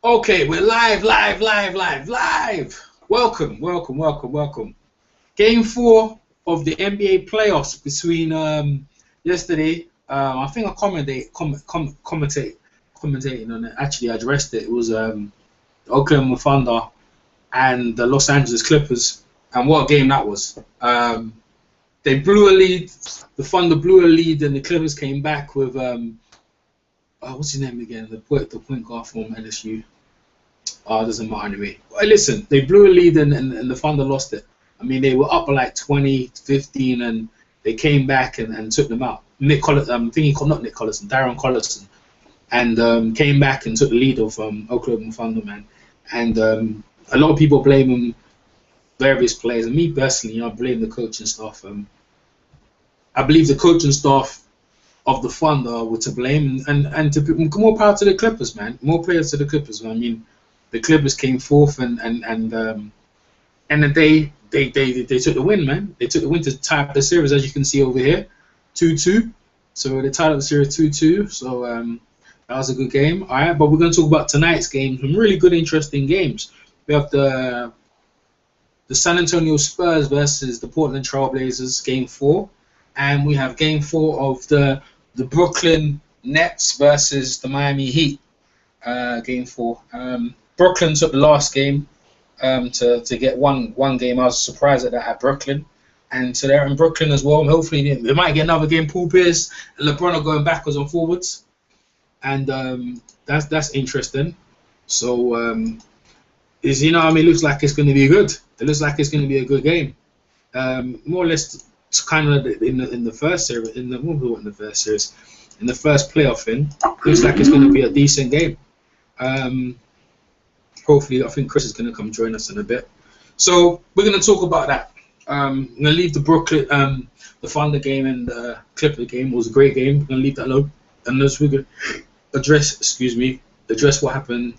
Okay, we're live. Welcome. Game 4 of the NBA playoffs between yesterday. I think I commentating on it. Actually, I addressed it. It was Oklahoma Thunder and the Los Angeles Clippers, and what a game that was. They blew a lead. The Thunder blew a lead, and the Clippers came back with what's his name again? The point guard from LSU. Oh, it doesn't matter anyway. Well, listen, they blew a lead and the Thunder lost it. I mean, they were up by like 20-15, and they came back and took them out. Nick Collison, not Nick Collison, Darren Collison, and came back and took the lead of Oklahoma Thunder, man. And a lot of people blame various players, and me personally, I blame the coaching staff. I believe the coaching staff of the Thunder were to blame, and to more power to the Clippers, man. More players to the Clippers, man. I mean, the Clippers came fourth, and they took the win, man. They took the win to tie up the series, as you can see over here, 2-2. So they tied up the series 2-2. So that was a good game. All right, but we're going to talk about tonight's game. Some really good, interesting games. We have the San Antonio Spurs versus the Portland Trail Blazers, game 4, and we have game 4 of the Brooklyn Nets versus the Miami Heat, game 4. Brooklyn took the last game to get one game. I was surprised at that at Brooklyn. And so they're in Brooklyn as well. Hopefully they might get another game. Paul Pierce and LeBron are going backwards and forwards. And that's interesting. So, it looks like it's going to be good. It looks like it's going to be a good game. More or less kind of in the first series, in the first playoff thing, looks like it's going to be a decent game. Hopefully, I think Chris is going to come join us in a bit. So we're going to talk about that. I'm going to leave the Brooklyn, the Thunder game and the Clipper game. It was a great game. I'm going to leave that alone. Unless we're going to address what happened,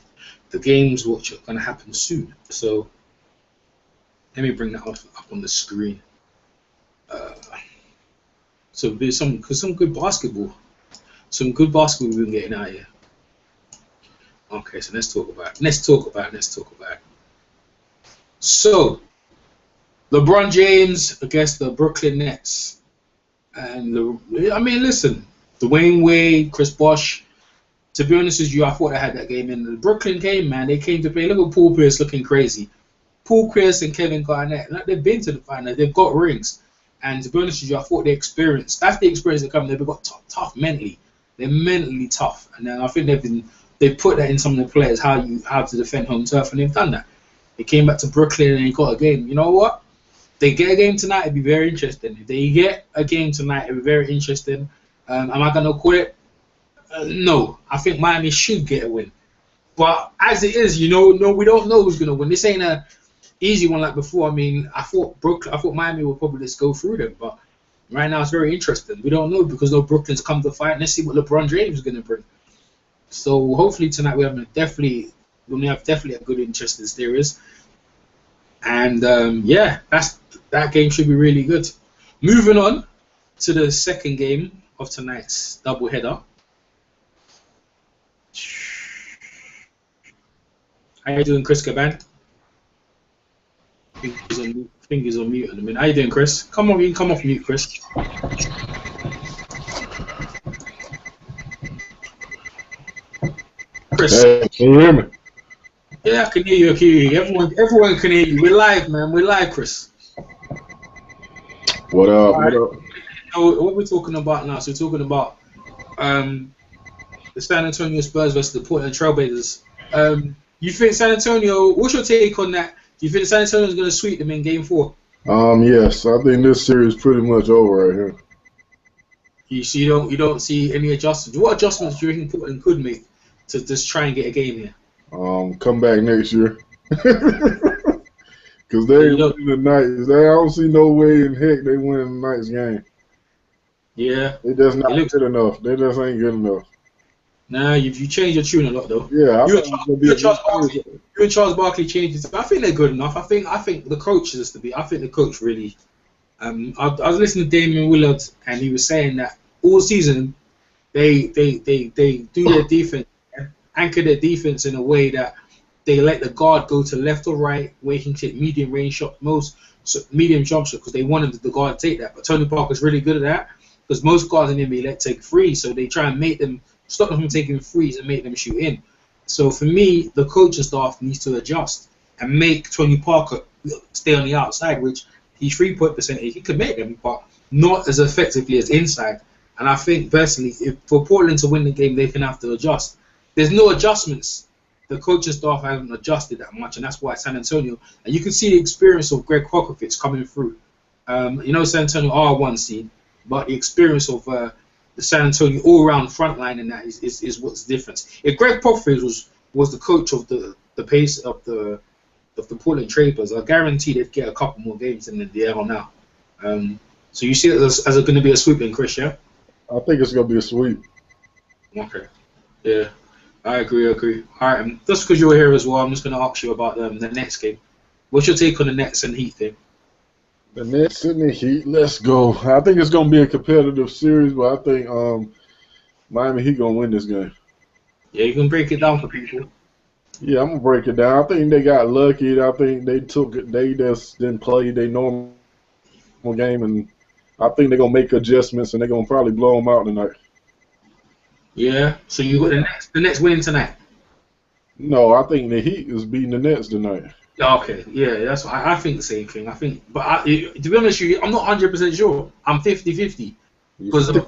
the games which are going to happen soon. So let me bring that up on the screen. So there's some good basketball. Some good basketball we've been getting out here. Okay, so let's talk about it. So, LeBron James against the Brooklyn Nets. And, listen, Dwayne Wade, Chris Bosh, to be honest with you, I thought I had that game in. The Brooklyn game, man, they came to play. Look at Paul Pierce looking crazy. Paul Pierce and Kevin Garnett, like, they've been to the final, they've got rings. And to be honest with you, I thought that's the experience they're coming. They've got tough mentally. They're mentally tough. And then I think they've put that in some of the players, how to defend home turf, and they've done that. They came back to Brooklyn and they got a game. You know what? They get a game tonight, it'd be very interesting. If they get a game tonight, it'd be very interesting. Am I going to quit it? No. I think Miami should get a win. But as it is, we don't know who's going to win. This ain't a easy one like before. I mean, I thought Miami would probably just go through them. But right now it's very interesting. We don't know because Brooklyn's come to fight. Let's see what LeBron James is going to bring. So hopefully tonight we have definitely a good interesting series, and that game should be really good. Moving on to the second game of tonight's doubleheader. How you doing, Chris Caban? Fingers on mute at the minute. How you doing, Chris? Come on, you can come off mute, Chris. Hey, can you hear me? Yeah, I can hear you. Everyone can hear you. We're live, man. We're live, Chris. What up? Right. What up? What we're talking about now? So we're talking about the San Antonio Spurs versus the Portland Trail Blazers. You think San Antonio? What's your take on that? Do you think San Antonio is going to sweep them in Game 4? Yes, I think this series is pretty much over right here. You don't see any adjustments. What adjustments do you think Portland could make to just try and get a game here? Come back next year. Because they win the Knights. I don't see no way in heck they win the Knights game. Yeah. They just not good enough. They just ain't good enough. Nah, you changed your tune a lot though. Yeah, you and Charles Barkley changed it. I think they're good enough. I think the coach is to be. I think the coach really. I was listening to Damian Willard and he was saying that all season they do their defense anchor their defense in a way that they let the guard go to left or right, where he can take medium range shot, medium jump shot, because they wanted the guard to take that. But Tony Parker's really good at that, because most guards in the NBA let take threes, so they try and stop them from taking threes and make them shoot in. So for me, the coaching staff needs to adjust and make Tony Parker stay on the outside, which his 3-point percentage, he could make them, but not as effectively as inside. And I think personally, if for Portland to win the game, they can have to adjust. There's no adjustments. The coaching staff haven't adjusted that much, and that's why San Antonio. And you can see the experience of Greg Popovich coming through. San Antonio are 1 seed, but the experience of the San Antonio all-round front line and that is what's the difference. If Greg Popovich was the coach of the pace of the Portland Trailblazers, I guarantee they'd get a couple more games than they are now. So you see it as going to be a sweeping, Chris, yeah? I think it's going to be a sweep. Okay. Yeah, I agree. All right, just because you're here as well, I'm just going to ask you about the Nets game. What's your take on the Nets and Heat thing? The Nets and the Heat, let's go. I think it's going to be a competitive series, but I think Miami Heat going to win this game. Yeah, you can break it down for people. Yeah, I'm going to break it down. I think they got lucky. I think they just didn't play their normal game, and I think they're going to make adjustments, and they're going to probably blow them out tonight. Yeah, so you got the Nets winning tonight? No, I think the Heat is beating the Nets tonight. Okay, yeah, that's what I think the same thing. But to be honest with you, I'm not 100% sure. I'm 50-50. Because I am.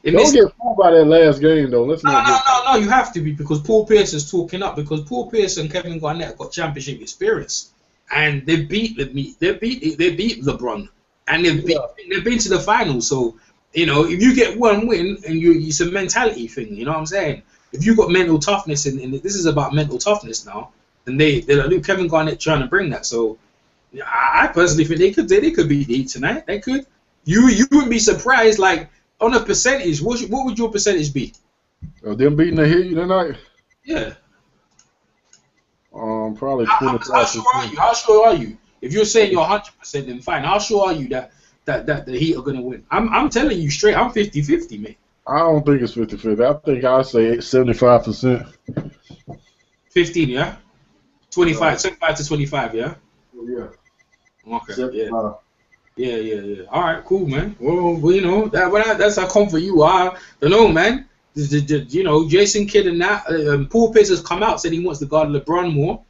Don't get fooled by that last game, though. No, you have to be, because Paul Pierce is talking up, because Paul Pierce and Kevin Garnett got championship experience, and they beat LeBron, and they've been to the finals. So if you get one win, and it's a mentality thing. You know what I'm saying? If you got mental toughness, and this is about mental toughness now, and they're like Kevin Garnett trying to bring that. So I personally think they could beat the Heat tonight. They could. You wouldn't be surprised, like, on a percentage. What would your percentage be? Them beating the Heat tonight? Yeah. Probably 25%. How sure are you? If you're saying you're 100%, then fine. How sure are you that the Heat are going to win? I'm telling you straight, I'm 50-50, mate. I don't think it's 50-50. I think I'd say 75%. 15, yeah? 75 to 25, yeah? Yeah. Okay, 75. Yeah. All right, cool, man. Well, that's how comfort you are. I don't know, man. Jason Kidd and that. Paul Pierce has come out, said he wants to guard LeBron more,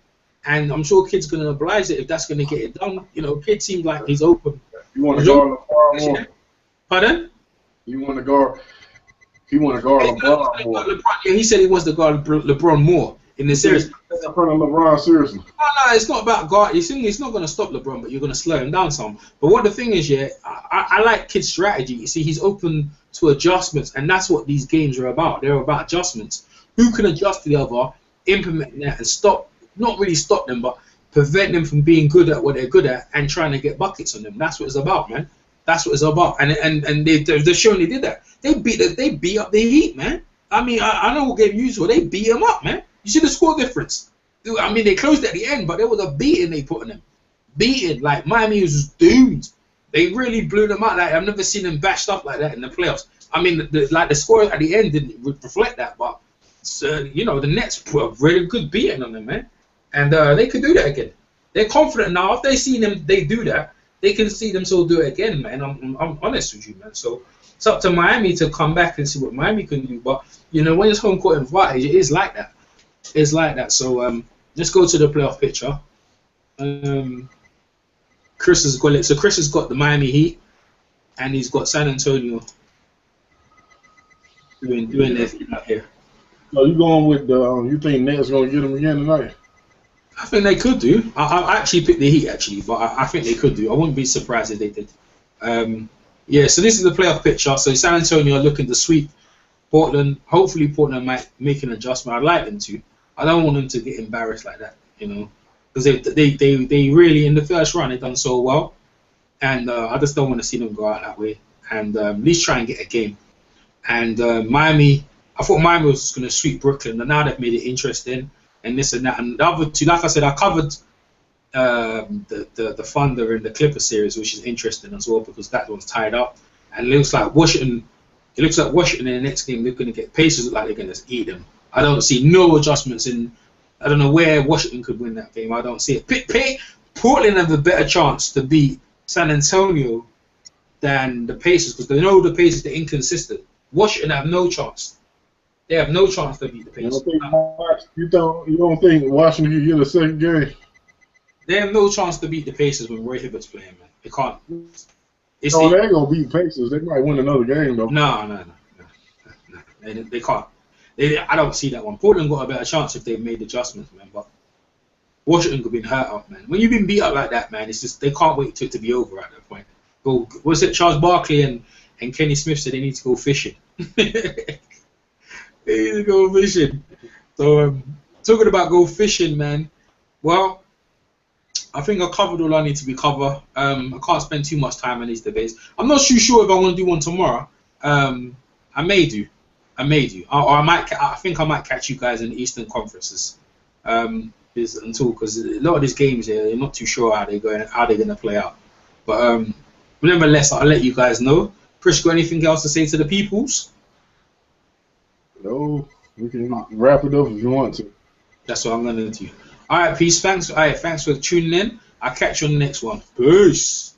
and I'm sure Kidd's going to oblige it if that's going to get it done. Kidd seems like he's open. You want to guard LeBron more? Pardon? He want to guard LeBron more. Yeah, he said he wants to guard LeBron more in the series. In front of LeBron, seriously. No, it's not about guard. It's not going to stop LeBron, but you're going to slow him down some. But what the thing is, I like Kidd's strategy. You see, he's open to adjustments, and that's what these games are about. They're about adjustments. Who can adjust to the other, implement that, and not really stop them, but prevent them from being good at what they're good at and trying to get buckets on them. That's what it's about, man. That's what it's about. And they've shown they did that. They beat up the Heat, man. I mean, I know what game you saw. They beat them up, man. You see the score difference. I mean, they closed at the end, but there was a beating they put on them. Beating, like Miami was doomed. They really blew them out. Like, I've never seen them bashed up like that in the playoffs. I mean, the score at the end didn't reflect that, but the Nets put a really good beating on them, man. And they could do that again. They're confident now. If they see them, they do that. They can see themselves do it again, man. I'm honest with you, man. So it's up to Miami to come back and see what Miami can do. But when it's home court advantage, it is like that. It's like that. So let's go to the playoff picture. Chris has got it. So Chris has got the Miami Heat, and he's got San Antonio doing their thing out here. So you going with you think Nets gonna get them again tonight? I think they could do. I actually picked the Heat, but I think they could do. I wouldn't be surprised if they did. So this is the playoff picture. So San Antonio are looking to sweep Portland. Hopefully Portland might make an adjustment. I'd like them to. I don't want them to get embarrassed like that, because they really, in the first round, they've done so well. And I just don't want to see them go out that way. And at least try and get a game. And Miami, I thought Miami was going to sweep Brooklyn, and now they've made it interesting. And this and that. And the other two, like I said, I covered the Thunder and the Clipper series, which is interesting as well, because that one's tied up. And it looks like Washington It looks like Washington in the next game, they're going to get Pacers look like they're going to eat them. I don't see no adjustments in. I don't know where Washington could win that game. I don't see it. Portland have a better chance to beat San Antonio than the Pacers because they know the Pacers are inconsistent. Washington have no chance. They have no chance to beat the Pacers. You don't think Washington can get a second game? They have no chance to beat the Pacers when Roy Hibbert's playing, man. They can't. They ain't gonna beat Pacers. They might win another game though. No. They can't. I don't see that one. Portland got a better chance if they made adjustments, man. But Washington could be hurt up, man. When you've been beat up like that, man, it's just they can't wait for it to be over at that point. What's it? Charles Barkley and Kenny Smith said they need to go fishing. They need to go fishing. So talking about go fishing, man. Well, I think I covered all I need to be covered. I can't spend too much time on these debates. I'm not too sure if I want to do one tomorrow. I may do. Or I think I might catch you guys in the Eastern Conferences. Because a lot of these games here, you're not too sure how they're going to play out. But nevertheless, I'll let you guys know. Chris, got anything else to say to the peoples? No, we can wrap it up if you want to. That's what I'm gonna do. All right, peace. Thanks. All right, thanks for tuning in. I'll catch you on the next one. Peace.